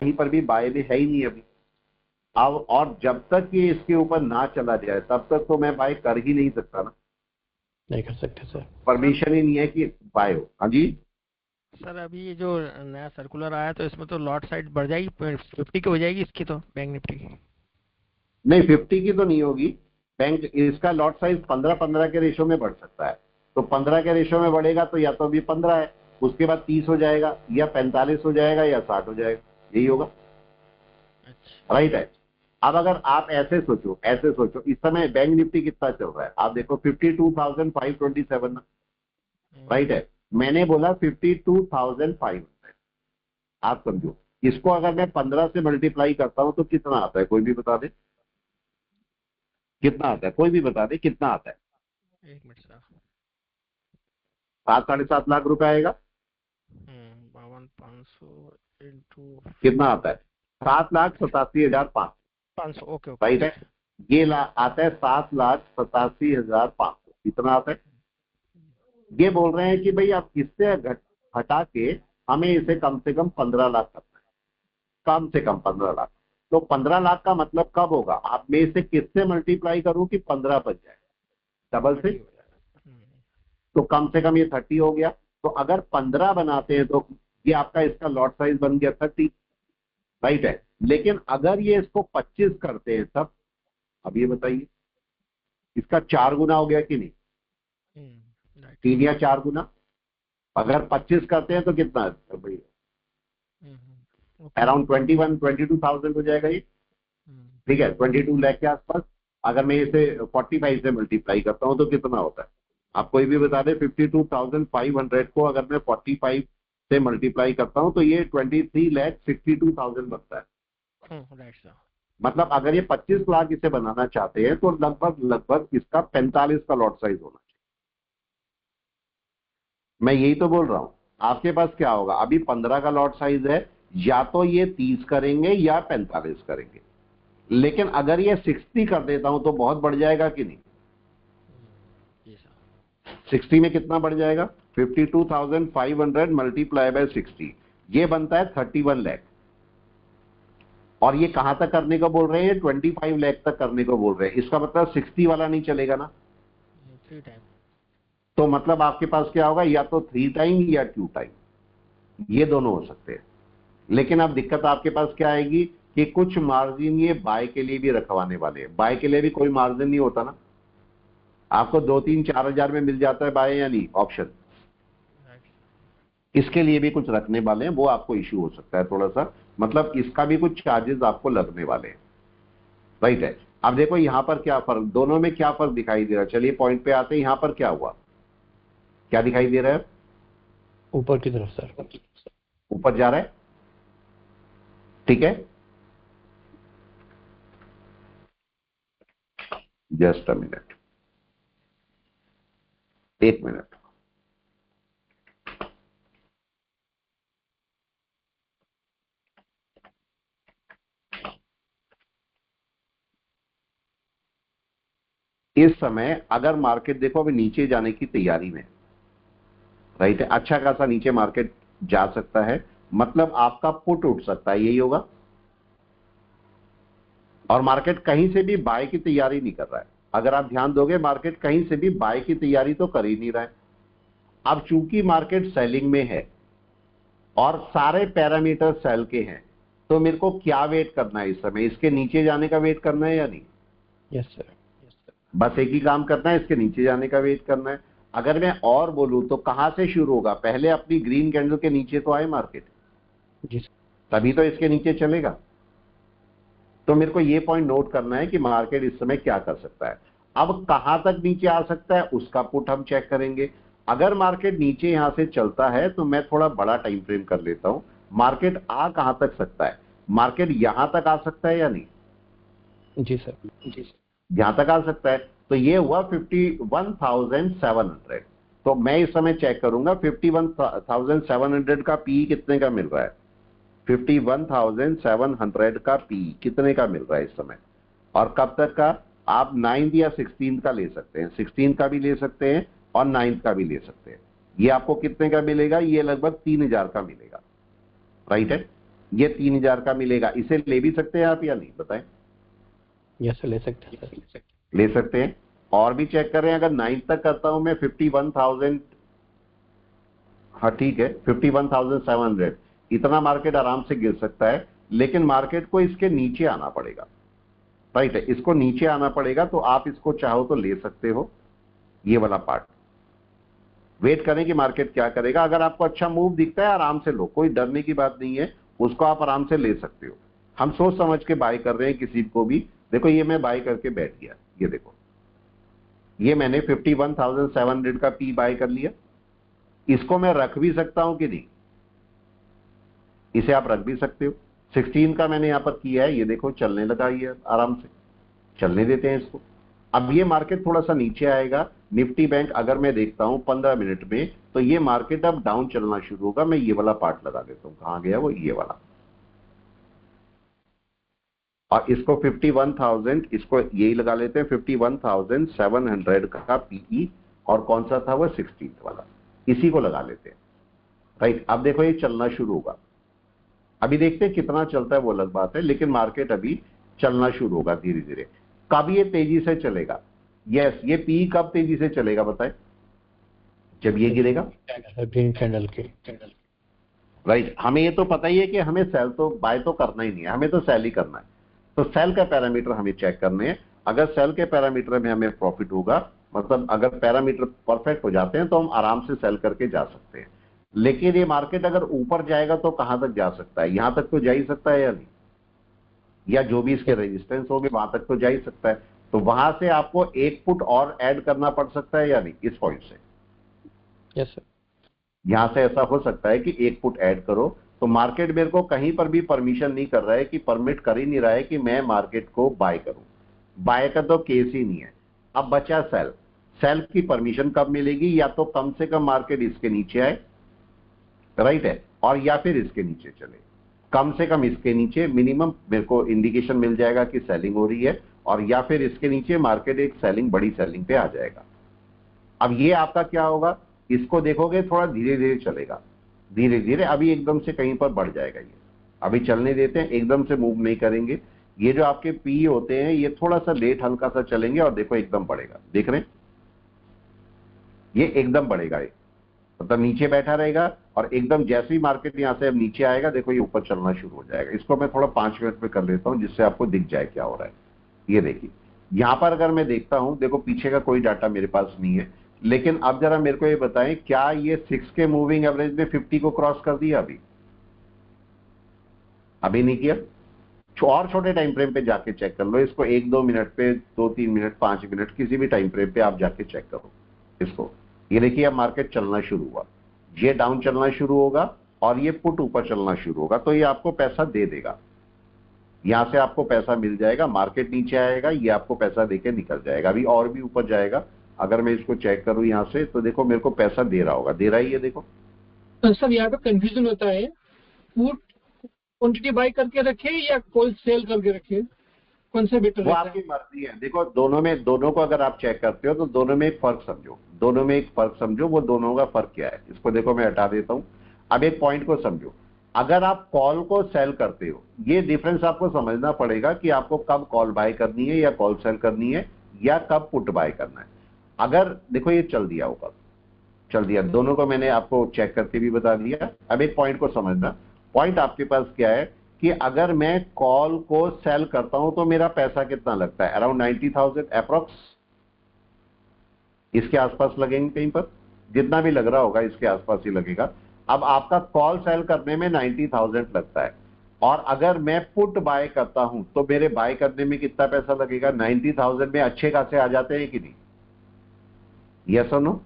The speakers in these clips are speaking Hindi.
कहीं पर भी बाय भी है ही नहीं अभी। अब और जब तक ये इसके ऊपर ना चला जाए तब तक तो मैं बाय कर ही नहीं सकता ना, नहीं कर सकते सर। परमिशन ही नहीं है कि बाय हो। हाँ जी। सर अभी ये जो नया सर्कुलर आया तो इसमें तो लॉट साइज बढ़ जाएगी, 50 की हो जाएगी इसकी तो, बैंक निफ्टी की। नहीं 50 की तो नहीं होगी। बैंक इसका लॉट साइज 15-15 के रेशो में बढ़ सकता है। तो 15 के रेशो में बढ़ेगा तो या तो अभी 15 है, उसके बाद 30 हो जाएगा, या 45 हो जाएगा, या 60 हो जाएगा, यही होगा। अच्छा। राइट है। अब अगर आप ऐसे सोचो, ऐसे सोचो, इस समय बैंक निफ्टी कितना चल रहा है आप देखो, 52,527 ना। राइट है। मैंने बोला 52,500। आप समझो, इसको अगर मैं 15 से मल्टीप्लाई करता हूं तो कितना आता है, कोई भी बता दे कितना आता है, कोई भी बता दे कितना आता है। एक मिनट सर। 7-7.5 लाख रुपए आएगा। 52,500 इंटू कितना आता है? 7,87,500। 500। Okay okay right okay. है। ये आता है 7,87,500। कितना आता है? ये बोल रहे हैं कि भाई आप इससे हटा के हमें इसे कम से कम 15 लाख करना है, कम से कम 15 लाख। तो 15 लाख का मतलब कब होगा, आप में इसे किससे मल्टीप्लाई करूं कि 15 बच जाए, डबल से। 30 हो जाएगा। तो कम से कम ये 30 हो गया। तो अगर 15 बनाते हैं तो ये आपका इसका लॉट साइज बन गया 30। राइट है। लेकिन अगर ये इसको 25 करते हैं तब, अब ये बताइए, इसका 4 गुना हो गया कि नहीं? राइट। 3 या 4 गुना। अगर 25 करते हैं तो कितना है भाई? ओके। अराउंड 22,000 हो जाएगा ये। ठीक है, 22 लाख के आसपास। अगर मैं इसे 45 से मल्टीप्लाई करता हूं तो कितना होता है? आप कोई भी बता दे। 52,500 को अगर मैं 45 से मल्टीप्लाई करता हूं तो ये 23,62,000 बनता है। Right sir. मतलब अगर ये 25 लाख इसे बनाना चाहते हैं तो लगभग लगभग इसका 45 का लॉट साइज होना चाहिए। मैं यही तो बोल रहा हूं। आपके पास क्या होगा, अभी 15 का लॉट साइज है, या तो ये 30 करेंगे या 45 करेंगे। लेकिन अगर ये 60 कर देता हूं तो बहुत बढ़ जाएगा कि नहीं? जी सर। 60 में कितना बढ़ जाएगा? 52,500 मल्टीप्लाई बाय 60, ये बनता है 31 लाख। और ये कहां तक करने को बोल रहे हैं? 25 लाख तक करने को बोल रहे हैं। इसका मतलब 60 वाला नहीं चलेगा ना। 3 टाइम। तो मतलब आपके पास क्या होगा, या तो 3 टाइम या 2 टाइम, ये दोनों हो सकते हैं। लेकिन अब दिक्कत आपके पास क्या आएगी कि कुछ मार्जिन ये बाय के लिए भी रखवाने वाले हैं। बाय के लिए भी कोई मार्जिन नहीं होता ना, आपको 2-3-4 हजार में मिल जाता है बाय या नहीं ऑप्शन। इसके लिए भी कुछ रखने वाले हैं, वो आपको इश्यू हो सकता है थोड़ा सा, मतलब इसका भी कुछ चार्जेस आपको लगने वाले हैं। राइट है। अब देखो यहां पर क्या फर्क, दोनों में क्या फर्क दिखाई दे रहा है। चलिए पॉइंट पे आते हैं, यहां पर क्या हुआ, क्या दिखाई दे रहा है? ऊपर की तरफ सर। ऊपर जा रहा है। ठीक है, जस्ट अ मिनट, 1 मिनट। इस समय अगर मार्केट देखो अभी नीचे जाने की तैयारी में, राइट है, अच्छा खासा नीचे मार्केट जा सकता है, मतलब आपका पुट उठ सकता है, यही होगा। और मार्केट कहीं से भी बाय की तैयारी नहीं कर रहा है। अगर आप ध्यान दोगे मार्केट कहीं से भी बाय की तैयारी तो कर ही नहीं रहा है। अब चूंकि मार्केट सेलिंग में है और सारे पैरामीटर सेल के हैं, तो मेरे को क्या वेट करना है इस समय? इसके नीचे जाने का वेट करना है या नहीं? Yes sir. बस एक ही काम करना है, इसके नीचे जाने का वेट करना है। अगर मैं और बोलूं तो कहां से शुरू होगा, पहले अपनी ग्रीन कैंडल के नीचे तो आए मार्केट, जी सर। तभी तो इसके नीचे चलेगा। तो मेरे को ये पॉइंट नोट करना है कि मार्केट इस समय क्या कर सकता है। अब कहां तक नीचे आ सकता है उसका पुट हम चेक करेंगे। अगर मार्केट नीचे यहां से चलता है तो मैं थोड़ा बड़ा टाइम फ्रेम कर लेता हूं। मार्केट आ कहां तक सकता है? मार्केट यहां तक आ सकता है या नहीं? जी सर। यहां तक आ सकता है। तो ये हुआ 51,700। तो मैं इस समय चेक करूंगा 51,700 का पी कितने का मिल रहा है। 51,700 का पी कितने का मिल रहा है इस समय, और कब तक का? आप 9 या 16 का ले सकते हैं, 16 का भी ले सकते हैं और 9 का भी ले सकते हैं। ये आपको कितने का मिलेगा? ये लगभग 3,000 का मिलेगा। राइट है। ये 3000 का मिलेगा, इसे ले भी सकते हैं आप या नहीं, बताएं? यस सर, ले सकते हैं सर। ले सकते हैं। और भी चेक करें, अगर 9 तक करता हूं मैं 51,000, हाँ ठीक है 51,700, इतना मार्केट आराम से गिर सकता है, लेकिन मार्केट को इसके नीचे आना पड़ेगा, राइट है, इसको नीचे आना पड़ेगा, तो आप इसको चाहो तो ले सकते हो, ये वाला पार्ट। वेट करें कि मार्केट क्या करेगा, अगर आपको अच्छा मूव दिखता है आराम से लो, कोई डरने की बात नहीं है, उसको आप आराम से ले सकते हो। हम सोच समझ के बाय कर रहे हैं किसी को भी। देखो ये मैं बाय करके बैठ गया, ये देखो, ये मैंने 51,700 का पी बाय कर लिया। इसको मैं रख भी सकता हूं कि नहीं, इसे आप रख भी सकते हो। 16 का मैंने यहां पर किया है, ये देखो चलने लगा, ये आराम से चलने देते हैं इसको। अब ये मार्केट थोड़ा सा नीचे आएगा, निफ्टी बैंक अगर मैं देखता हूं 15 मिनट में, तो ये मार्केट अब डाउन चलना शुरू होगा। मैं ये वाला पार्ट लगा देता हूं, कहां गया वो, ये वाला, और इसको 51,000, इसको यही लगा लेते हैं 51,700 का पीई, और कौन सा था वो 16 वाला, इसी को लगा लेते हैं, राइट। अब देखो ये चलना शुरू होगा, अभी देखते हैं कितना चलता है वो अलग बात है, लेकिन मार्केट अभी चलना शुरू होगा धीरे धीरे। कब ये तेजी से चलेगा, यस ये पी कब तेजी से चलेगा बताएं? जब ये गिरेगा, ग्रीन कैंडल के। राइट। हमें ये तो पता ही है कि हमें सेल तो बाय तो करना ही नहीं है, हमें तो सेल ही करना है। तो सेल का पैरामीटर हमें चेक करने हैं। अगर सेल के पैरामीटर में हमें प्रॉफिट होगा, मतलब अगर पैरामीटर परफेक्ट हो जाते हैं, तो हम आराम से सेल करके जा सकते हैं। लेकिन ये मार्केट अगर ऊपर जाएगा तो कहां तक जा सकता है, यहां तक तो जा ही सकता है या नहीं, या जो भी इसके रेजिस्टेंस होंगे वहां तक तो जा ही सकता है। तो वहां से आपको एक फुट और ऐड करना पड़ सकता है या नहीं, इस पॉइंट से। Yes sir. यहां से ऐसा हो सकता है कि एक फुट ऐड करो, तो मार्केट मेरे को कहीं पर भी परमिशन नहीं कर रहा है, कि परमिट कर ही नहीं रहा है कि मैं मार्केट को बाय करूं। बाय का तो केस ही नहीं है। अब बचा सेल। सेल की परमिशन कब मिलेगी, या तो कम से कम मार्केट इसके नीचे आए, राइट है, और या फिर इसके नीचे चले। कम से कम इसके नीचे मिनिमम मेरे को इंडिकेशन मिल जाएगा कि सेलिंग हो रही है, और या फिर इसके नीचे मार्केट एक सेलिंग, बड़ी सेलिंग पे आ जाएगा। अब ये आपका क्या होगा, इसको देखोगे थोड़ा धीरे धीरे चलेगा, धीरे धीरे, अभी एकदम से कहीं पर बढ़ जाएगा ये। अभी चलने देते हैं, एकदम से मूव नहीं करेंगे। ये जो आपके पी होते हैं ये थोड़ा सा लेट हल्का सा चलेंगे, और देखो एकदम बढ़ेगा, देख रहे हैं ये एकदम बढ़ेगा, ये मतलब नीचे बैठा रहेगा, और एकदम जैसे ही मार्केट यहां से अब नीचे आएगा, देखो ये ऊपर चलना शुरू हो जाएगा। इसको मैं थोड़ा 5 मिनट में कर लेता हूं, जिससे आपको दिख जाए क्या हो रहा है। ये देखिए यहां पर अगर मैं देखता हूं, देखो पीछे का कोई डाटा मेरे पास नहीं है, लेकिन अब जरा मेरे को ये बताएं, क्या ये 6 के मूविंग एवरेज में 50 को क्रॉस कर दिया? अभी नहीं किया। और छोटे टाइम फ्रेम पे जाके चेक कर लो इसको, 1-2 मिनट पे, 2-3 मिनट, 5 मिनट, किसी भी टाइम फ्रेम पे आप जाके चेक करो इसको। ये देखिए अब मार्केट चलना शुरू हुआ, ये डाउन चलना शुरू होगा, और ये पुट ऊपर चलना शुरू होगा, तो ये आपको पैसा दे देगा। यहां से आपको पैसा मिल जाएगा, मार्केट नीचे आएगा, ये आपको पैसा देके निकल जाएगा, अभी और भी ऊपर जाएगा। अगर मैं इसको चेक करूं यहां से, तो देखो मेरे को पैसा दे रहा होगा, दे रहा ही है, देखो। सर यहाँ पे कंफ्यूजन होता है, पुट क्वांटिटी बाय करके रखे या कॉल सेल करके रखे, कौन सा बेटर वो रहता आपकी मर्जी है। देखो दोनों को अगर आप चेक करते हो, तो दोनों में एक फर्क समझो, दोनों में एक फर्क समझो। वो दोनों का फर्क क्या है, इसको देखो मैं हटा देता हूं। अब एक पॉइंट को समझो, अगर आप कॉल को सेल करते हो, ये डिफरेंस आपको समझना पड़ेगा कि आपको कब कॉल बाय करनी है या कॉल सेल करनी है, या कब पुट बाय करना है। अगर देखो ये चल दिया ऊपर, चल दिया, दोनों को मैंने आपको चेक करके भी बता दिया। अब एक पॉइंट को समझना, पॉइंट आपके पास क्या है कि अगर मैं कॉल को सेल करता हूं तो मेरा पैसा कितना लगता है, अराउंड 90,000 अप्रोक्स, इसके आसपास लगेंगे कहीं पर, जितना भी लग रहा होगा इसके आसपास ही लगेगा। अब आपका कॉल सेल करने में 90,000 लगता है, और अगर मैं पुट बाय करता हूं तो मेरे बाय करने में कितना पैसा लगेगा? 90,000 में अच्छे खासे आ जाते हैं कि नहीं? यस और नो?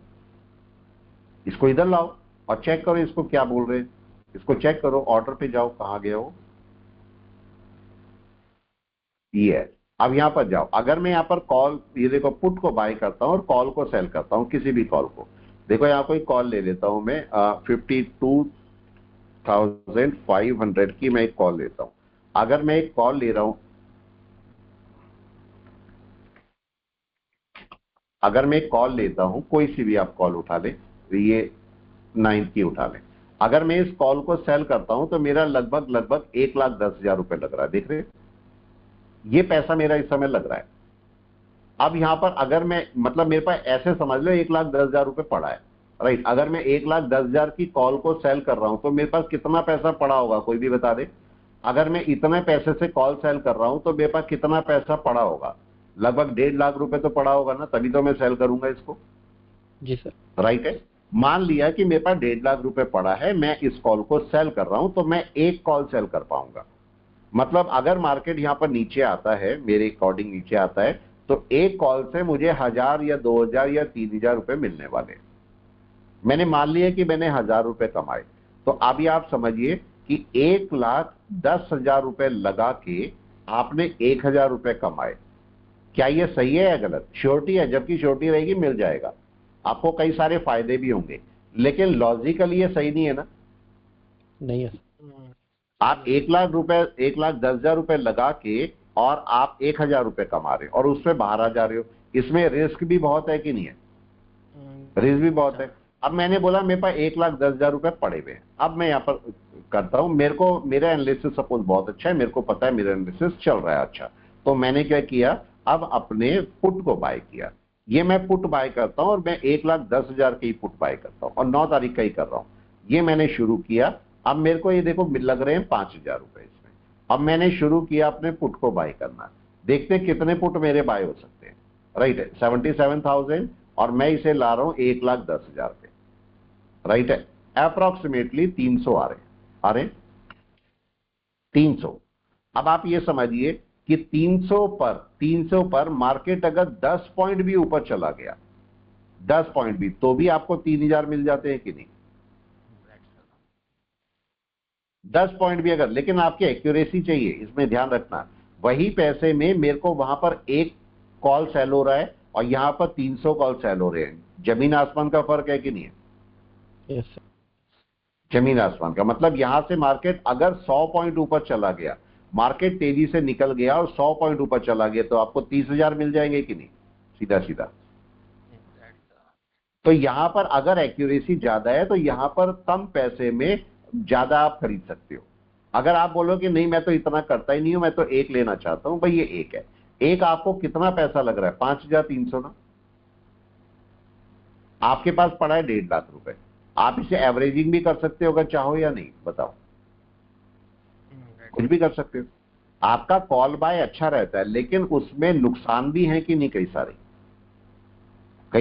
इसको इधर लाओ और चेक करो इसको क्या बोल रहे हैं, इसको चेक करो, ऑर्डर पे जाओ, कहां गए हो, ये है। अब यहां पर जाओ, अगर मैं यहां पर कॉल, ये देखो पुट को बाय करता हूं और कॉल को सेल करता हूं, किसी भी कॉल को, देखो यहां कोई कॉल ले लेता हूं मैं 52,500 की मैं एक कॉल लेता हूं। अगर मैं एक कॉल ले रहा हूं, अगर मैं एक कॉल लेता हूं, कोई सी भी आप कॉल उठा ले, ये 9 की उठा लें, अगर मैं इस कॉल को सेल करता हूं तो मेरा लगभग 1,10,000 रुपए लग रहा है, देख रहे हैं? ये पैसा मेरा इस समय लग रहा है। अब यहां पर अगर मैं मतलब मेरे पास ऐसे समझ लो 1,10,000 रुपए पड़ा है, राइट। अगर मैं 1,10,000 की कॉल को सेल कर रहा हूं तो मेरे पास कितना पैसा पड़ा होगा, कोई भी बता दे। अगर मैं इतने पैसे से कॉल सेल कर रहा हूं तो मेरे पास कितना पैसा पड़ा होगा? लगभग 1.5 लाख रुपए तो पड़ा होगा ना, तभी तो मैं सेल करूंगा इसको। जी सर। राइट है। मान लिया कि मेरे पास 1.5 लाख रुपए पड़ा है, मैं इस कॉल को सेल कर रहा हूं तो मैं एक कॉल सेल कर पाऊंगा। मतलब अगर मार्केट यहां पर नीचे आता है, मेरे अकॉर्डिंग नीचे आता है, तो एक कॉल से मुझे 1,000 या 2,000 या 3,000 रुपए मिलने वाले। मैंने मान लिया कि मैंने 1,000 रुपए कमाए, तो अभी आप समझिए कि 1,10,000 रुपए लगा के आपने 1,000 रुपए कमाए। क्या ये सही है या गलत? श्योरिटी है, जबकि श्योरिटी रहेगी मिल जाएगा, आपको कई सारे फायदे भी होंगे, लेकिन लॉजिकली ये सही नहीं है ना। नहीं है सर। आप 1,10,000 रुपए लगा के और आप 1,000 रुपए कमा रहे हो और उससे बाहर आ जा रहे हो, इसमें रिस्क भी बहुत है कि नहीं है? रिस्क भी बहुत है। अब मैंने बोला मेरे पास 1,10,000 रुपए पड़े हुए हैं, अब मैं यहाँ पर करता हूं, मेरा एनालिसिस सपोज बहुत अच्छा है, मेरे को पता है मेरा एनालिसिस चल रहा है अच्छा, तो मैंने क्या किया, अब अपने पुट को बाय किया। ये मैं पुट बाय करता हूं और मैं 1,10,000 की पुट बाय करता हूं और 9 तारीख का ही कर रहा हूं। ये मैंने शुरू किया। अब मेरे को ये देखो लग रहे हैं 5,000 रुपए इसमें। अब मैंने शुरू किया अपने पुट को बाय करना, देखते हैं कितने पुट मेरे बाय हो सकते हैं। राइट है, 77,000 और मैं इसे ला रहा हूं 1,10,000 पे। राइट है, अप्रोक्सीमेटली 300 आ रहे 300। अब आप ये समझिए कि 300 पर मार्केट अगर 10 पॉइंट भी ऊपर चला गया, 10 पॉइंट भी, तो भी आपको 3,000 मिल जाते हैं कि नहीं? 10 पॉइंट भी अगर, लेकिन आपकी एक्यूरेसी चाहिए, इसमें ध्यान रखना। वही पैसे में मेरे को वहां पर एक कॉल सेल हो रहा है और यहां पर 300 कॉल सेल हो रहे हैं, जमीन आसमान का फर्क है कि नहीं है? Yes sir. जमीन आसमान का मतलब यहां से मार्केट अगर 100 पॉइंट ऊपर चला गया, मार्केट तेजी से निकल गया और 100 पॉइंट ऊपर चला गया, तो आपको 30,000 मिल जाएंगे कि नहीं? सीधा सीधा। तो यहां पर अगर एक्यूरेसी ज्यादा है तो यहां पर कम पैसे में ज्यादा आप खरीद सकते हो। अगर आप बोलो कि नहीं मैं तो इतना करता ही नहीं हूं, मैं तो एक लेना चाहता हूं, भाई ये एक है, एक आपको कितना पैसा लग रहा है? 5,300 ना। आपके पास पड़ा है 1.5 लाख रुपए, आप इसे एवरेजिंग भी कर सकते हो अगर चाहो या नहीं, बताओ? कुछ भी कर सकते हो। आपका कॉल बाय अच्छा रहता है, लेकिन उसमें नुकसान भी है कि नहीं? कई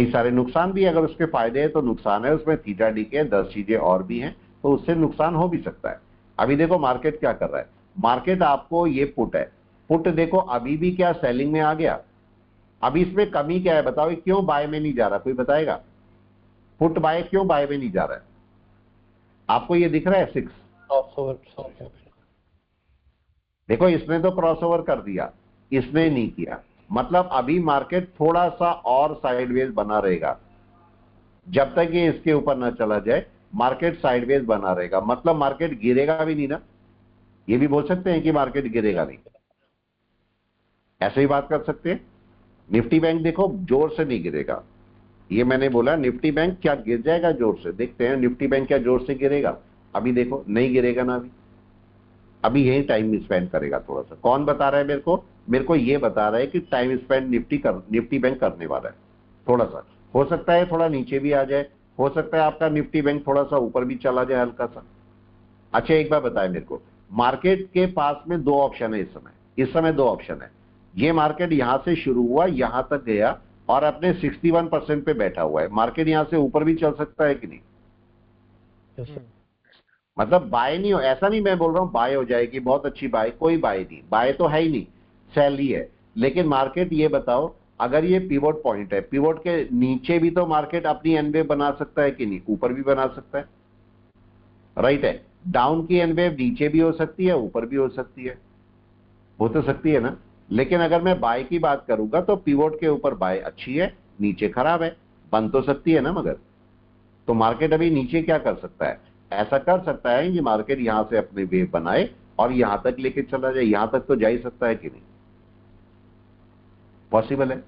सारे नुकसान भी है। अगर उसके फायदे हैं तो नुकसान है, उसमें थीटा डी के 10 चीजें और भी हैं, तो उससे नुकसान हो भी सकता है। अभी देखो मार्केट क्या कर रहा है, मार्केट आपको ये पुट है, पुट देखो अभी भी क्या सेलिंग में आ गया। अभी इसमें कमी क्या है बताओ, क्यों बाय में नहीं जा रहा? कोई बताएगा? पुट बाय क्यों बाय में नहीं जा रहा है? आपको ये दिख रहा है 6? देखो इसने तो क्रॉसओवर कर दिया, इसने नहीं किया, मतलब अभी मार्केट थोड़ा सा और साइडवेज बना रहेगा। जब तक ये इसके ऊपर ना चला जाए मार्केट साइडवेज बना रहेगा, मतलब मार्केट गिरेगा भी नहीं ना। ये भी बोल सकते हैं कि मार्केट गिरेगा नहीं, ऐसे ही बात कर सकते हैं। निफ्टी बैंक देखो जोर से नहीं गिरेगा, ये मैंने बोला निफ्टी बैंक क्या गिर जाएगा जोर से? देखते हैं निफ्टी बैंक क्या जोर से गिरेगा। अभी देखो नहीं गिरेगा ना, अभी यही टाइम स्पेंड करेगा थोड़ा सा। कौन बता रहा है मेरे को ये बता रहा है कि टाइम स्पेंड निफ्टी बैंक करने वाला है। थोड़ा सा हो सकता है थोड़ा नीचे भी आ जाए, हो सकता है आपका निफ्टी बैंक थोड़ा सा ऊपर भी चला जाए हल्का सा। अच्छा एक बार बताए मेरे को, मार्केट के पास में 2 ऑप्शन है इस समय 2 ऑप्शन है। ये मार्केट यहां से शुरू हुआ, यहां तक गया और अपने 61% पे बैठा हुआ है। मार्केट यहां से ऊपर भी चल सकता है कि नहीं? मतलब बाय नहीं हो, ऐसा नहीं मैं बोल रहा हूं बाय हो जाएगी, बहुत अच्छी बाय, कोई बाय नहीं, बाय तो है ही नहीं, सेल ही है। लेकिन मार्केट ये बताओ अगर ये पिवोट पॉइंट है, पिवोट के नीचे भी तो मार्केट अपनी एनवेव बना सकता है कि नहीं? ऊपर भी बना सकता है, राइट है। डाउन की एनवेव नीचे भी हो सकती है, ऊपर भी हो सकती है, हो तो सकती है ना। लेकिन अगर मैं बाय की बात करूंगा तो पिवोट के ऊपर बाय अच्छी है, नीचे खराब है, बन तो सकती है ना। मगर तो मार्केट अभी नीचे क्या कर सकता है? ऐसा कर सकता है कि मार्केट यहां से अपने वेव बनाए और यहां तक लेके चला जाए, यहां तक तो जा ही सकता है कि नहीं? पॉसिबल है।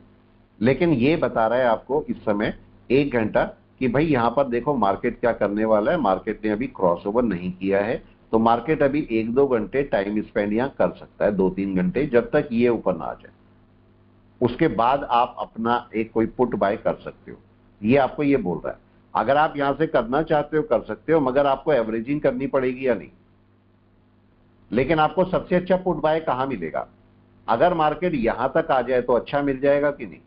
लेकिन ये बता रहा है आपको इस समय 1 घंटा कि भाई यहां पर देखो मार्केट क्या करने वाला है, मार्केट ने अभी क्रॉसओवर नहीं किया है, तो मार्केट अभी 1-2 घंटे टाइम स्पेंड यहां कर सकता है, 2-3 घंटे, जब तक ये ऊपर ना आ जाए। उसके बाद आप अपना एक कोई पुट बाय कर सकते हो। ये आपको ये बोल रहा है। अगर आप यहां से करना चाहते हो कर सकते हो, मगर आपको एवरेजिंग करनी पड़ेगी या नहीं। लेकिन आपको सबसे अच्छा पुट बाय कहां मिलेगा? अगर मार्केट यहां तक आ जाए तो अच्छा मिल जाएगा कि नहीं?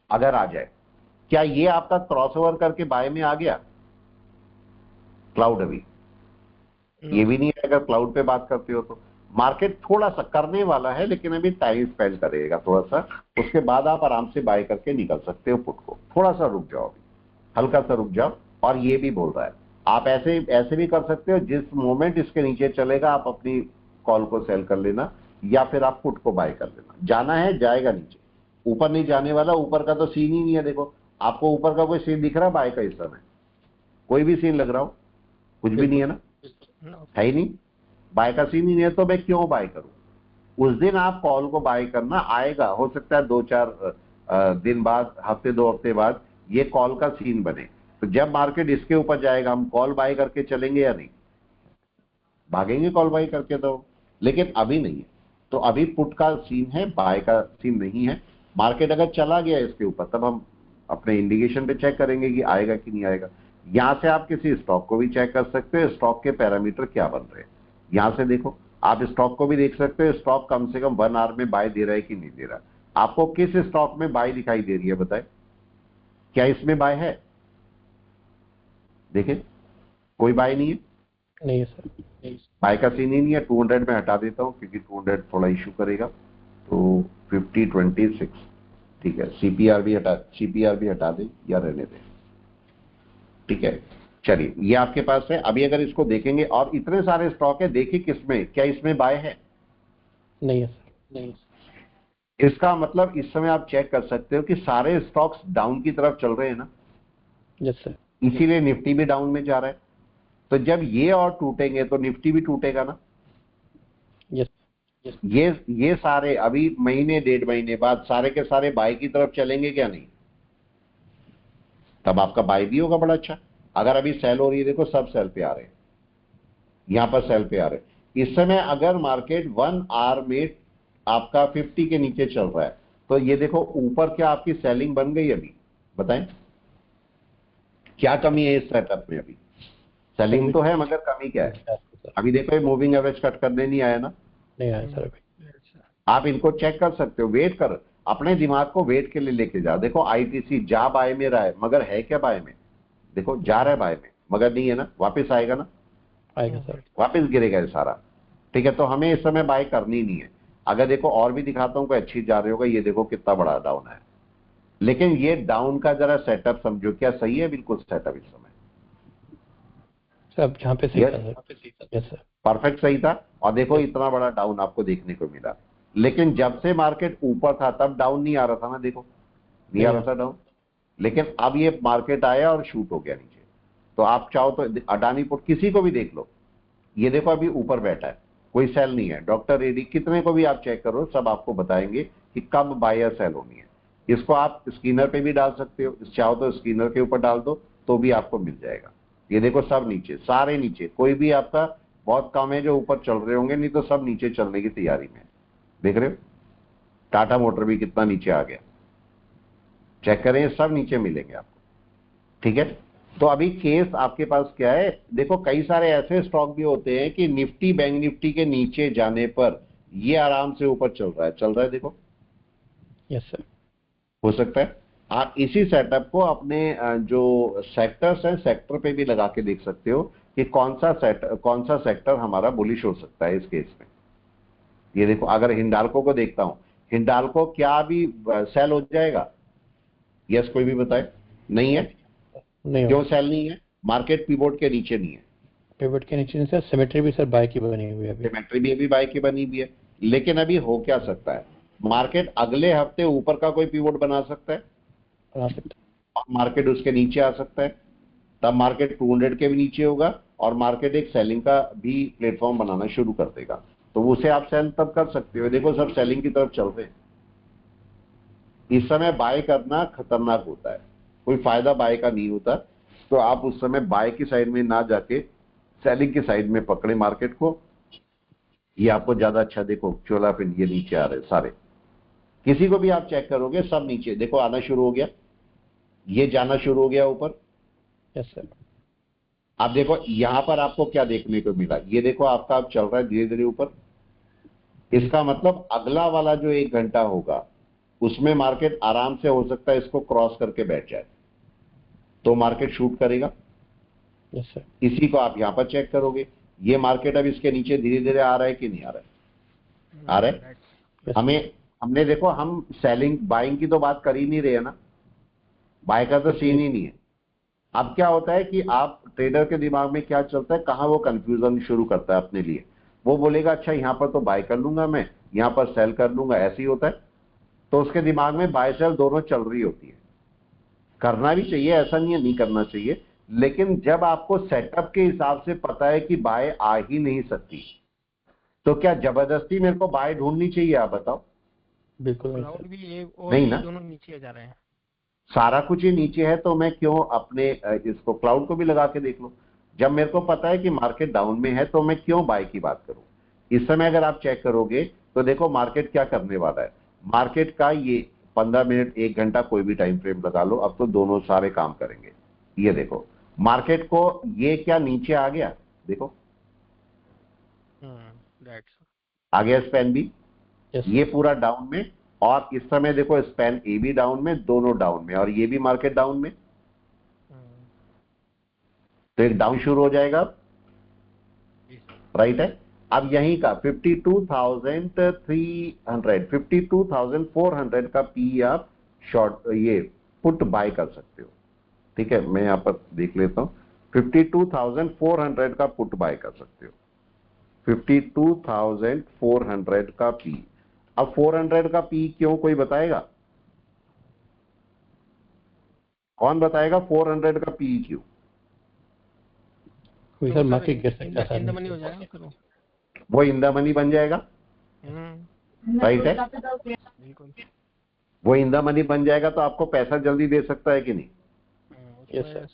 अगर आ जाए, क्या ये आपका क्रॉसओवर करके बाय में आ गया क्लाउड? अभी ये भी नहीं है। अगर क्लाउड पे बात करते हो तो मार्केट थोड़ा सा करने वाला है, लेकिन अभी टाइम स्पेंड करेगा थोड़ा सा। उसके बाद आप आराम से बाय करके निकल सकते हो पुट को। थोड़ा सा रुक जाओ, अभी हल्का सा रुक जाओ। और ये भी बोल रहा है आप ऐसे भी कर सकते हो, जिस मोमेंट इसके नीचे चलेगा आप अपनी कॉल को सेल कर लेना, या फिर आप पुट को बाय कर लेना। जाना है जाएगा नीचे, ऊपर नहीं जाने वाला। ऊपर का तो सीन ही नहीं है। देखो आपको ऊपर का कोई सीन दिख रहा है बाय का इस समय? कोई भी सीन लग रहा हो? कुछ भी नहीं है ना, है ही नहीं। बाय का सीन ही नहीं है, तो मैं क्यों बाय करूं? उस दिन आप कॉल को बाय करना, आएगा, हो सकता है 2-4 दिन बाद, हफ्ते 2 हफ्ते बाद ये कॉल का सीन बने। तो जब मार्केट इसके ऊपर जाएगा हम कॉल बाय करके चलेंगे या नहीं? भागेंगे कॉल बाय करके तो, लेकिन अभी नहीं है। तो अभी पुट का सीन है, बाय का सीन नहीं है। मार्केट अगर चला गया इसके ऊपर तब हम अपने इंडिकेशन पे चेक करेंगे कि आएगा कि नहीं आएगा। यहां से आप किसी स्टॉक को भी चेक कर सकते हो, स्टॉक के पैरामीटर क्या बन रहे हैं। यहां से देखो, आप स्टॉक को भी देख सकते हो, स्टॉक कम से कम 1 आवर में बाय दे रहा है कि नहीं दे रहा। आपको किस स्टॉक में बाय दिखाई दे रही है बताए? क्या इसमें बाय है? देखिए कोई बाय नहीं है। नहीं है सर। बाय का सीन ही नहीं है। 200 में हटा देता हूं क्योंकि 200 थोड़ा इशू करेगा। तो 50-26 ठीक है। सीपीआर भी हटा दें या रहने दें, ठीक है। चलिए ये आपके पास है। अभी अगर इसको देखेंगे, और इतने सारे स्टॉक है, देखिए किसमें, क्या इसमें बाय है? नहीं है सर। नहीं। इसका मतलब इस समय आप चेक कर सकते हो कि सारे स्टॉक्स डाउन की तरफ चल रहे हैं ना, यस सर। इसीलिए निफ्टी भी डाउन में जा रहा है। तो जब ये और टूटेंगे तो निफ्टी भी टूटेगा ना। यस। ये सारे अभी महीने 1.5 महीने बाद सारे के सारे बाय की तरफ चलेंगे क्या नहीं? तब आपका बाय भी होगा बड़ा अच्छा। अगर अभी सेल हो रही है, देखो सब सेल पे आ रहे हैं, यहां पर सेल पे आ रहे हैं। इस समय अगर मार्केट 1 आवर में आपका 50 के नीचे चल रहा है, तो ये देखो ऊपर क्या आपकी सेलिंग बन गई? अभी बताएं क्या कमी है इस सेटअप में? अभी सेलिंग तो है, मगर कमी क्या है? अभी देखो ये मूविंग एवरेज कट करने नहीं आया ना। नहीं आया सर अभी। आप इनको चेक कर सकते हो। वेट कर, अपने दिमाग को वेट के लिए लेके जा। देखो आईटीसी जा बाय में रहा है, मगर है क्या बाय में? देखो जा रहा है बाय में, मगर नहीं है ना। वापस आएगा ना, आएगा सर। वापस गिरेगा ये सारा, ठीक है। तो हमें इस समय बाय करनी नहीं है। अगर देखो और भी दिखाता हूं, कोई अच्छी जा रही होगा। ये देखो कितना बड़ा डाउन है, लेकिन ये डाउन का जरा सेटअप समझो, क्या सही है? बिल्कुल सेटअप इस समय सर अब जहाँ पे सही था सर। Yes sir. परफेक्ट सही था। और देखो इतना बड़ा डाउन आपको देखने को मिला, लेकिन जब से मार्केट ऊपर था तब डाउन नहीं आ रहा था ना। देखो नहीं आ रहा था डाउन, लेकिन अब ये मार्केट आया और शूट हो गया नीचे। तो आप चाहो तो अडानी पुट किसी को भी देख लो, ये देखो अभी ऊपर बैठा है, कोई सेल नहीं है। डॉक्टर रेड्डी कितने को भी आप चेक करो, सब आपको बताएंगे कि कब बाय या सेल होनी है। इसको आप स्कैनर पे भी डाल सकते हो, चाहो तो स्कैनर के ऊपर डाल दो तो भी आपको मिल जाएगा। ये देखो सब नीचे, सारे नीचे, कोई भी आपका बहुत कम है जो ऊपर चल रहे होंगे, नहीं तो सब नीचे चलने की तैयारी में। देख रहे हो टाटा मोटर भी कितना नीचे आ गया, चेक करें, सब नीचे मिलेंगे आपको, ठीक है। तो अभी केस आपके पास क्या है? देखो कई सारे ऐसे स्टॉक भी होते हैं कि निफ्टी बैंक निफ्टी के नीचे जाने पर ये आराम से ऊपर चल रहा है, देखो। Yes sir. हो सकता है आप इसी सेटअप को अपने जो सेक्टर्स हैं, सेक्टर पे भी लगा के देख सकते हो कि कौन सा सेक्टर हमारा बुलिश हो सकता है इस केस में। ये देखो अगर हिंडाल्को को देखता हूं, हिंडाल्को क्या अभी सेल हो जाएगा? यस कोई भी बताए? नहीं है। नहीं क्यों सेल नहीं है? मार्केट पिवोट के नीचे नहीं है। पिवट के नीचे सर सिमेट्री भी सर बाय की बनी हुई है अभी। सिमेट्री भी अभी बाय की बनी हुई है, लेकिन अभी हो क्या सकता है? मार्केट अगले हफ्ते ऊपर का कोई पिवोट बना सकता है बना सकते और मार्केट उसके नीचे आ सकता है। तब मार्केट 200 के भी नीचे होगा और मार्केट एक सेलिंग का भी प्लेटफॉर्म बनाना शुरू कर देगा, तो उसे आप सेल तब कर सकते हो। देखो सब सेलिंग की तरफ चल रहे हैं। इस समय बाय करना खतरनाक होता है, कोई फायदा बाय का नहीं होता। तो आप उस समय बाय की साइड में ना जाके सेलिंग की साइड में पकड़े मार्केट को। ये आपको ज्यादा अच्छा, देखो चोला फिर ये नीचे आ रहे सारे, किसी को भी आप चेक करोगे सब नीचे देखो आना शुरू हो गया, ये जाना शुरू हो गया ऊपर। Yes sir. आप देखो यहां पर आपको क्या देखने को मिला, ये देखो आपका अब चल रहा है धीरे धीरे ऊपर। इसका मतलब अगला वाला जो 1 घंटा होगा उसमें मार्केट आराम से हो सकता है इसको क्रॉस करके बैठ जाए, तो मार्केट शूट करेगा। Yes sir. इसी को आप यहां पर चेक करोगे, ये मार्केट अब इसके नीचे धीरे धीरे आ रहा है कि नहीं आ रहा है? आ रहा है। Yes, हमने देखो हम सेलिंग बाइंग की तो बात कर ही नहीं रहे हैं ना, बाय का तो सीन ही नहीं है। अब क्या होता है कि आप ट्रेडर के दिमाग में क्या चलता है, कहां वो कंफ्यूजन शुरू करता है अपने लिए। वो बोलेगा अच्छा यहां पर तो बाय कर लूंगा, मैं यहां पर सेल कर लूंगा, ऐसे ही होता है। तो उसके दिमाग में बाय सेल दोनों चल रही होती है। करना भी चाहिए, ऐसा नहीं है नहीं करना चाहिए, लेकिन जब आपको सेटअप के हिसाब से पता है कि बाय आ ही नहीं सकती, तो क्या जबरदस्ती मेरे को बाय ढूंढनी चाहिए? आप बताओ। बिल्कुल नहीं क्लाउड सर। भी ये और नहीं ये ना, दोनों नीचे जा रहे हैं। सारा कुछ ही नीचे है, तो मैं क्यों अपने इसको क्लाउड को भी लगा के देख लो। जब मेरे को पता है कि मार्केट डाउन में है तो मैं क्यों बाय की बात करूं। इस समय अगर आप चेक करोगे तो देखो मार्केट क्या करने वाला है। मार्केट का ये 15 मिनट 1 घंटा कोई भी टाइम फ्रेम लगा लो, अब तो दोनों सारे काम करेंगे। ये देखो मार्केट को ये क्या नीचे आ गया, देखो राइट आ गया स्पैन बी, यस ये पूरा डाउन में। और इस समय देखो स्पैन ए भी डाउन में, दोनों डाउन में, और ये भी मार्केट डाउन में। तो एक डाउन शुरू हो जाएगा, राइट है। अब यहीं का 52,300 52,400 का पी आप शॉर्ट ये पुट बाय कर सकते हो। ठीक है, मैं यहां पर देख लेता हूं, 52,400 का पुट बाय कर सकते हो, 52,400 का पी। अब 400 का पी क्यों, कोई बताएगा? कौन बताएगा 400 का पी क्यों? कोई सर मार्केट गिर सकता है इन द सर मनी हो नीचे। जाएगा फिर वो। वो इन द मनी बन जाएगा, राइट है। बिल्कुल। वो इन द मनी बन जाएगा तो आपको पैसा जल्दी दे सकता है कि नहीं? Yes sir.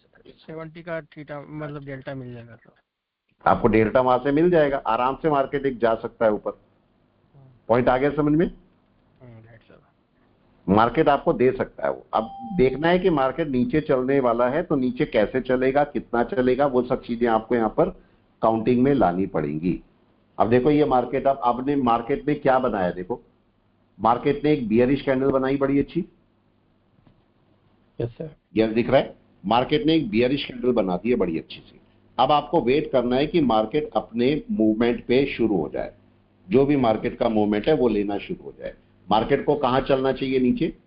70 का थीटा मतलब डेल्टा मिल जाएगा तो आपको डेल्टा वहां से मिल जाएगा, आराम से मार्केट एक जा सकता है ऊपर। पॉइंट आ गया समझ में? Right sir. मार्केट आपको दे सकता है वो। अब देखना है कि मार्केट नीचे चलने वाला है तो नीचे कैसे चलेगा, कितना चलेगा, वो सब चीजें आपको यहाँ पर काउंटिंग में लानी पड़ेंगी। अब देखो ये मार्केट, अब आपने मार्केट ने क्या बनाया, देखो मार्केट ने एक बियरिश कैंडल बनाई बड़ी अच्छी। Yes sir. ये दिख रहा है, मार्केट ने एक बियरिश कैंडल बना दी है बड़ी अच्छी सी। अब आपको वेट करना है कि मार्केट अपने मूवमेंट पे शुरू हो जाए, जो भी मार्केट का मूवमेंट है वो लेना शुरू हो जाए। मार्केट को कहां चलना चाहिए, नीचे।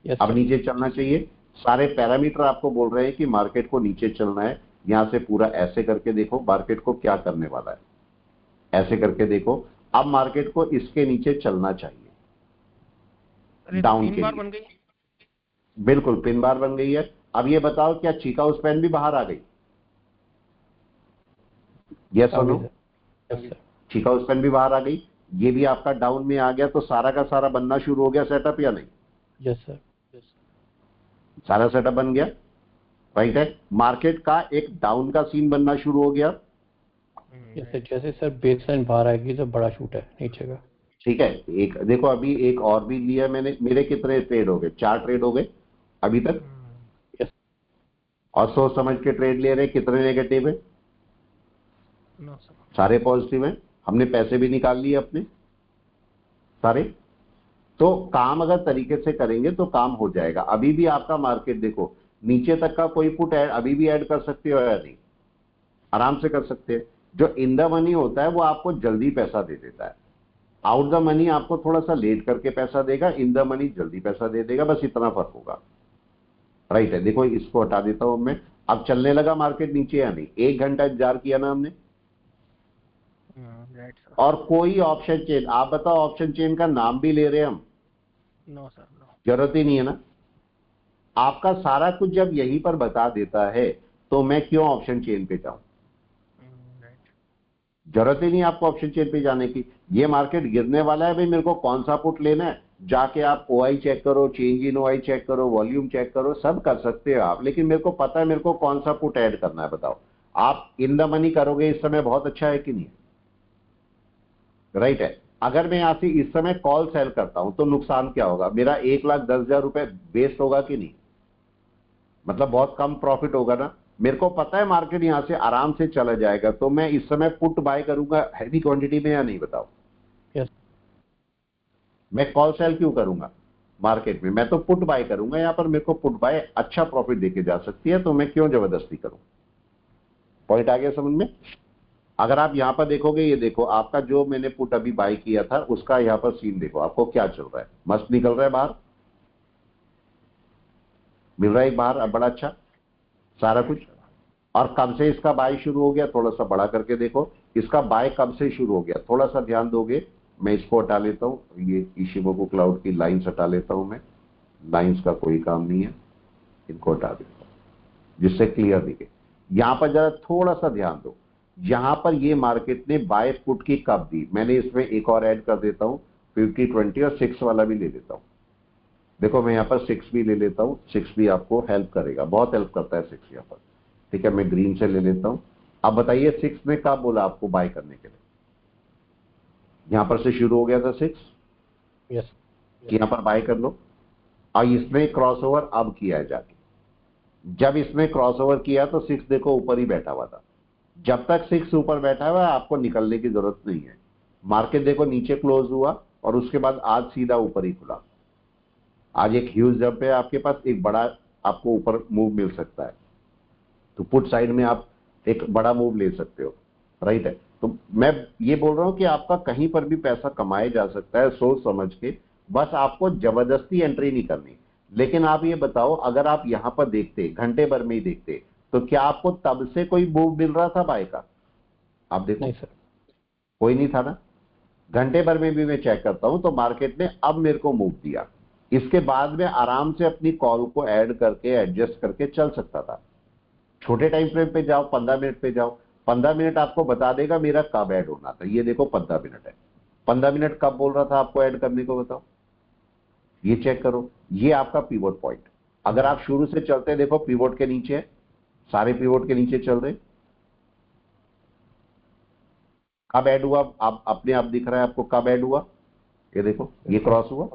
यस अब सर। नीचे चलना चाहिए, सारे पैरामीटर आपको बोल रहे हैं कि मार्केट को नीचे चलना है। यहां से पूरा ऐसे करके देखो मार्केट को क्या करने वाला है, ऐसे करके देखो। अब मार्केट को इसके नीचे चलना चाहिए, डाउन के बार लिए। बन गई। बिल्कुल पिन बार बन गई है। अब ये बताओ क्या चिकागो स्पैन भी बाहर आ गई? यस और no? Yes sir. Chicago span भी बाहर आ गई, ये भी आपका डाउन में आ गया, तो सारा का सारा बनना शुरू हो गया सेटअप या नहीं? Yes sir. सारा सेटअप बन गया, राइट है। मार्केट का एक डाउन का सीन बनना शुरू हो गया। Yes sir. जैसे सर बेस लाइन बाहर आएगी तो बड़ा शूट है नीचे का। ठीक है, एक देखो अभी एक और भी लिया मैंने, मेरे कितने ट्रेड हो गए? 4 ट्रेड हो गए अभी तक। यस। और सोच समझ के ट्रेड ले रहे, कितने नेगेटिव है? सारे पॉजिटिव हैं। हमने पैसे भी निकाल लिए अपने सारे। तो काम अगर तरीके से करेंगे तो काम हो जाएगा। अभी भी आपका मार्केट देखो नीचे तक का कोई पुट ऐड अभी भी ऐड कर सकते हो या नहीं? आराम से कर सकते हैं। जो इन द मनी होता है वो आपको जल्दी पैसा दे देता है, आउट द मनी आपको थोड़ा सा लेट करके पैसा देगा, इन द मनी जल्दी पैसा दे देगा, बस इतना फर्क होगा, राइट है। देखो इसको हटा देता हूं मैं। अब चलने लगा मार्केट नीचे या नहीं? 1 घंटा इंतजार किया ना हमने। और कोई ऑप्शन चेन, आप बताओ ऑप्शन चेन का नाम भी ले रहे हैं हम? No sir no. जरूरत ही नहीं है ना। आपका सारा कुछ जब यहीं पर बता देता है तो मैं क्यों ऑप्शन चेन पे जाऊं? जरूरत ही नहीं आपको ऑप्शन चेन पे जाने की। ये मार्केट गिरने वाला है भाई, मेरे को कौन सा पुट लेना है, जाके आप ओआई चेक करो, चेंज इन ओआई चेक करो, वॉल्यूम चेक करो, सब कर सकते हो आप। लेकिन मेरे को पता है मेरे को कौन सा पुट ऐड करना है, बताओ। आप इन द मनी करोगे इस समय, बहुत अच्छा है कि नहीं, राइट है। अगर मैं यहां से इस समय कॉल सेल करता हूं तो नुकसान क्या होगा, मेरा 1,10,000 रुपए वेस्ट होगा कि नहीं, मतलब बहुत कम प्रॉफिट होगा ना। मेरे को पता है मार्केट यहां से आराम से चला जाएगा, तो मैं इस समय पुट बाय करूंगा हैवी क्वांटिटी में या नहीं, बताओ। यस मैं कॉल सेल क्यों करूंगा मार्केट में, मैं तो पुट बाय करूंगा। यहां पर मेरे को पुट बाय अच्छा प्रॉफिट देके जा सकती है, तो मैं क्यों जबरदस्ती करूं। पॉइंट आ गया समझ में। अगर आप यहां पर देखोगे, ये देखो आपका जो मैंने पुट अभी बाय किया था उसका यहां पर सीन देखो, आपको क्या चल रहा है, मस्त निकल रहा है बाहर, मिल रहा है बाहर अब बड़ा अच्छा सारा कुछ। और कब से इसका बाय शुरू हो गया, थोड़ा सा बड़ा करके देखो, इसका बाय कब से शुरू हो गया, थोड़ा सा ध्यान दोगे। मैं इसको हटा लेता हूं, ये इशिमोको क्लाउड की लाइंस हटा लेता हूं मैं, लाइंस का कोई काम नहीं है, इनको हटा देता हूं जिससे क्लियर दिखे। यहां पर जरा थोड़ा सा ध्यान दो, यहां पर ये मार्केट ने बाय पुट की कब दी, मैंने इसमें एक और ऐड कर देता हूं 50-20 और 6 वाला भी ले लेता हूं। देखो मैं यहां पर 6 भी ले लेता हूं, 6 भी आपको हेल्प करेगा, बहुत हेल्प करता है 6 यहां पर। ठीक है, मैं ग्रीन से ले लेता हूं। अब बताइए 6 ने कब बोला आपको बाय करने के लिए, यहां पर से शुरू हो गया था 6 यस कि यहां पर बाय कर लो, और इसने क्रॉसओवर अब किया है जाके। जब इसने क्रॉसओवर किया तो 6 देखो ऊपर ही बैठा हुआ था, जब तक 6 ऊपर बैठा हुआ है आपको निकलने की जरूरत नहीं है। मार्केट देखो नीचे क्लोज हुआ और उसके बाद आज सीधा ऊपर ही खुला। आज एक ह्यूज जंप है आपके पास, एक बड़ा आपको ऊपर मूव मिल सकता है, तो पुट साइड में आप एक बड़ा मूव ले सकते हो, राइट है। तो मैं ये बोल रहा हूं कि आपका कहीं पर भी पैसा कमाया जा सकता है सोच समझ के, बस आपको जबरदस्ती एंट्री नहीं करनी। लेकिन आप ये बताओ, अगर आप यहां पर देखते घंटे भर में ही देखते, तो क्या आपको तब से कोई मूव मिल रहा था बाय का, आप देखो नहीं सर कोई नहीं था ना। घंटे भर में भी मैं चेक करता हूं तो मार्केट ने अब मेरे को मूव दिया, इसके बाद में आराम से अपनी कॉल को ऐड करके एडजस्ट करके चल सकता था। छोटे टाइम फ्रेम पे जाओ, 15 मिनट पे जाओ, 15 मिनट आपको बता देगा मेरा कब ऐड होना था। ये देखो 15 मिनट है, 15 मिनट कब बोल रहा था आपको ऐड करने को, बताओ। ये चेक करो, ये आपका पिवोट पॉइंट। अगर आप शुरू से चलते देखो पिवोट के नीचे है, सारे पिवोट के नीचे चल रहे, कब ऐड हुआ आप अपने आप दिख रहा है आपको, कब ऐड हुआ, ये देखो ये क्रॉस हुआ,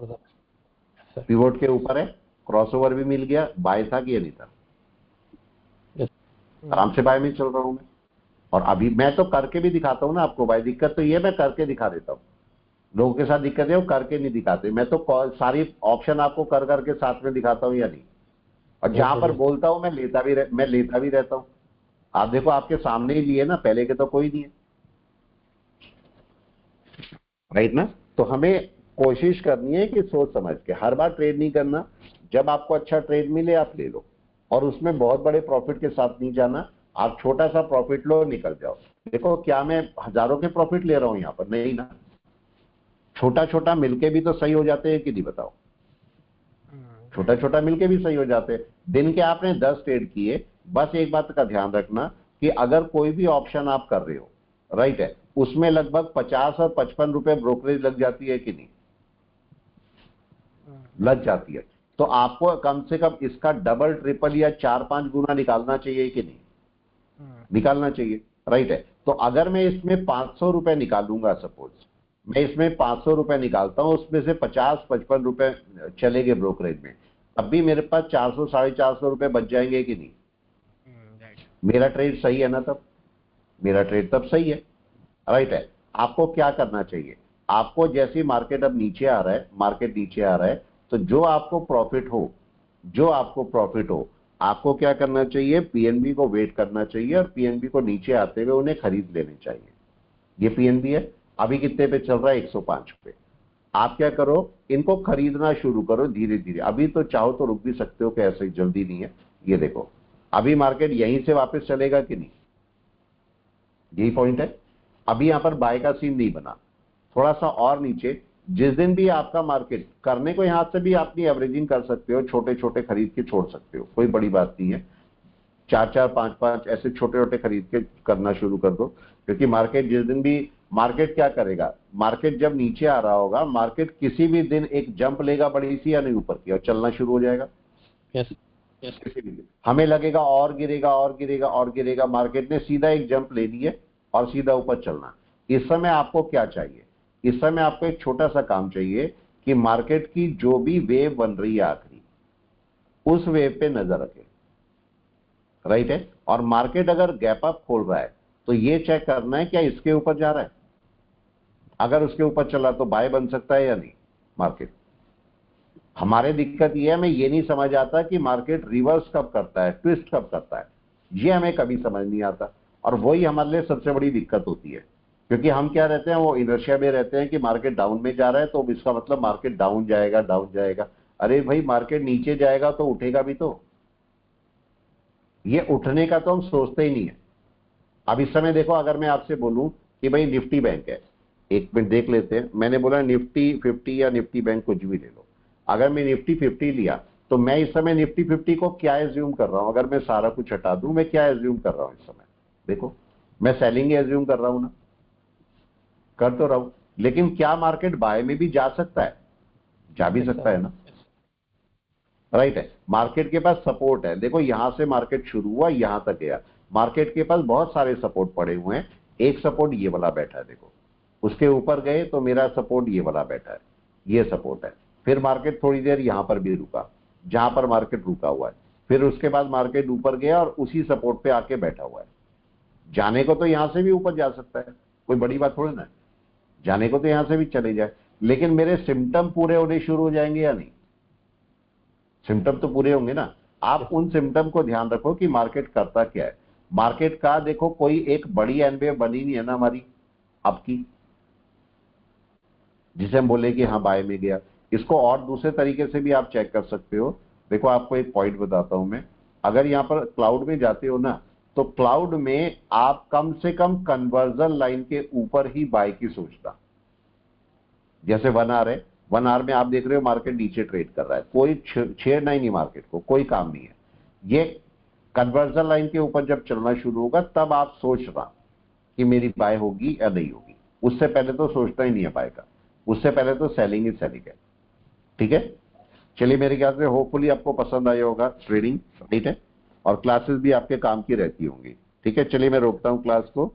सर पिवोट के ऊपर है, क्रॉसओवर भी मिल गया, बाय था कि ये नहीं था, यस आराम से बाय में चल रहा हूं मैं। और अभी मैं तो करके भी दिखाता हूं ना आपको भाई, दिक्कत तो ये मैं करके दिखा देता हूं। लोगों के साथ दिक्कत है वो करके नहीं दिखाते, मैं तो सारी ऑप्शन आपको कर करके साथ में दिखाता हूं या नहीं। और जहां पर बोलता हूं मैं लेता भी रहता हूं। आप देखो आपके सामने ही लिए ना, पहले के तो कोई नहीं है, राइट ना। तो हमें कोशिश करनी है कि सोच समझ के, हर बार ट्रेड नहीं करना, जब आपको अच्छा ट्रेड मिले आप ले लो, और उसमें बहुत बड़े प्रॉफिट के साथ नहीं जाना। आप छोटा सा प्रॉफिट लो, निकल जाओ। देखो क्या मैं हजारों के प्रॉफिट ले रहा हूं यहां पर, नहीं ना, छोटा छोटा मिलके भी तो सही हो जाते हैं कि नहीं, बताओ। छोटा छोटा मिलके भी सही हो जाते हैं। दिन के आपने 10 ट्रेड किए, बस एक बात का ध्यान रखना कि अगर कोई भी ऑप्शन आप कर रहे हो, राइट है, उसमें लगभग 50 और 55 रुपए ब्रोकरेज लग जाती है कि नहीं, लग जाती है। तो आपको कम से कम इसका डबल ट्रिपल या 4-5 गुना निकालना चाहिए कि नहीं, निकालना चाहिए, राइट है। तो अगर मैं इसमें 500 रुपए निकालूंगा, सपोज मैं इसमें 500 रुपए निकालता हूं, उसमें से 50-55 रुपए चलेंगे ब्रोकरेज में, तब भी मेरे पास 400-450 रुपए बच जाएंगे कि नहीं। मेरा ट्रेड सही है ना, तब मेरा ट्रेड तब सही है, राइट है। आपको क्या करना चाहिए, आपको जैसे मार्केट अब नीचे आ रहा है, मार्केट नीचे आ रहा है, तो जो आपको प्रॉफिट हो आपको क्या करना चाहिए, पीएनबी को वेट करना चाहिए, और पीएनबी को नीचे आते हुए उन्हें खरीद लेने चाहिए। ये पीएनबी है, अभी कितने पे चल रहा है, 105 पे। आप क्या करो, इनको खरीदना शुरू करो धीरे धीरे। अभी तो चाहो तो रुक भी सकते हो कि ऐसे जल्दी नहीं है। ये देखो अभी मार्केट यहीं से वापस चलेगा कि नहीं, यही पॉइंट है। अभी यहां पर बाय का सीन नहीं बना, थोड़ा सा और नीचे, जिस दिन भी आपका मार्केट करने को, यहां से भी अपनी एवरेजिंग कर सकते हो, छोटे छोटे खरीद के छोड़ सकते हो, कोई बड़ी बात नहीं है। 4-4, 5-5 ऐसे छोटे छोटे खरीद के करना शुरू कर दो, क्योंकि मार्केट जिस दिन भी मार्केट क्या करेगा, मार्केट जब नीचे आ रहा होगा, मार्केट किसी भी दिन एक जंप लेगा बड़ी सी या नहीं ऊपर की और चलना शुरू हो जाएगा। यस किसी भी दिन हमें लगेगा और गिरेगा और गिरेगा और गिरेगा, मार्केट ने सीधा एक जंप ले ली है और सीधा ऊपर चलना। इस समय आपको क्या चाहिए, इस समय आपको एक छोटा सा काम चाहिए कि मार्केट की जो भी वेव बन रही है आखिरी, उस वेव पे नजर रखें, राइट है। और मार्केट अगर गैप अप खोल रहा है तो ये चेक करना है क्या इसके ऊपर जा रहा है, अगर उसके ऊपर चला तो बाय बन सकता है या नहीं मार्केट। हमारे दिक्कत ये है, हमें ये नहीं समझ आता कि मार्केट रिवर्स कब करता है, ट्विस्ट कब करता है, ये हमें कभी समझ नहीं आता। और वही हमारे लिए सबसे बड़ी दिक्कत होती है, क्योंकि हम क्या रहते हैं, वो इनर्शिया में रहते हैं कि मार्केट डाउन में जा रहा है तो इसका मतलब मार्केट डाउन जाएगा डाउन जाएगा। अरे भाई मार्केट नीचे जाएगा तो उठेगा भी तो, ये उठने का तो हम सोचते ही नहीं है। अब इस समय देखो, अगर मैं आपसे बोलूं कि भाई निफ्टी बैंक है, एक मिनट देख लेते हैं, मैंने बोला निफ्टी 50 या निफ्टी बैंक कुछ भी ले लो। अगर मैं निफ्टी 50 लिया तो मैं इस समय निफ्टी 50 को क्या एज्यूम कर रहा हूं, अगर मैं सारा कुछ हटा दूं मैं क्या एज्यूम कर रहा हूं इस समय, देखो मैं सेलिंग एज्यूम कर रहा हूं ना, कर तो रहा हूं, लेकिन क्या मार्केट बाय में भी जा सकता है, जा भी सकता है ना, राइट है। मार्केट के पास सपोर्ट है, देखो यहां से मार्केट शुरू हुआ यहां तक गया, मार्केट के पास बहुत सारे सपोर्ट पड़े हुए हैं। एक सपोर्ट ये वाला बैठा है, देखो उसके ऊपर गए तो मेरा सपोर्ट ये वाला बैठा है, ये सपोर्ट है। फिर मार्केट थोड़ी देर यहां पर भी रुका, जहां पर मार्केट रुका हुआ है, फिर उसके बाद मार्केट ऊपर गया और उसी सपोर्ट पे आके बैठा हुआ है। जाने को तो यहां से भी ऊपर जा सकता है, कोई बड़ी बात थोड़ी ना, जाने को तो यहां से भी चले जाए, लेकिन मेरे सिम्टम पूरे होने शुरू हो जाएंगे या नहीं, सिम्टम तो पूरे होंगे ना। आप उन सिम्टम को ध्यान रखो कि मार्केट करता क्या है। मार्केट का देखो कोई एक बड़ी एन वेव बनी नहीं है ना हमारी अब की, जिसे हम बोले कि हाँ बाय में गया। इसको और दूसरे तरीके से भी आप चेक कर सकते हो। देखो आपको एक पॉइंट बताता हूं मैं, अगर यहां पर क्लाउड में जाते हो ना, तो क्लाउड में आप कम से कम कन्वर्जन लाइन के ऊपर ही बाय की सोचना। जैसे 1 आवर है, 1 आवर में आप देख रहे हो मार्केट नीचे ट्रेड कर रहा है, कोई छेड़ना ही नहीं मार्केट को, कोई काम नहीं है। ये कन्वर्जन लाइन के ऊपर जब चलना शुरू होगा तब आप सोचना कि मेरी बाय होगी या नहीं होगी, उससे पहले तो सोचना ही नहीं है बाय का, उससे पहले तो सेलिंग ही सेलिंग है। ठीक है, चलिए मेरे ख्याल से होपफुली आपको पसंद आया होगा ट्रेडिंग, ठीक है, और क्लासेस भी आपके काम की रहती होंगी। ठीक है, चलिए मैं रोकता हूं क्लास को।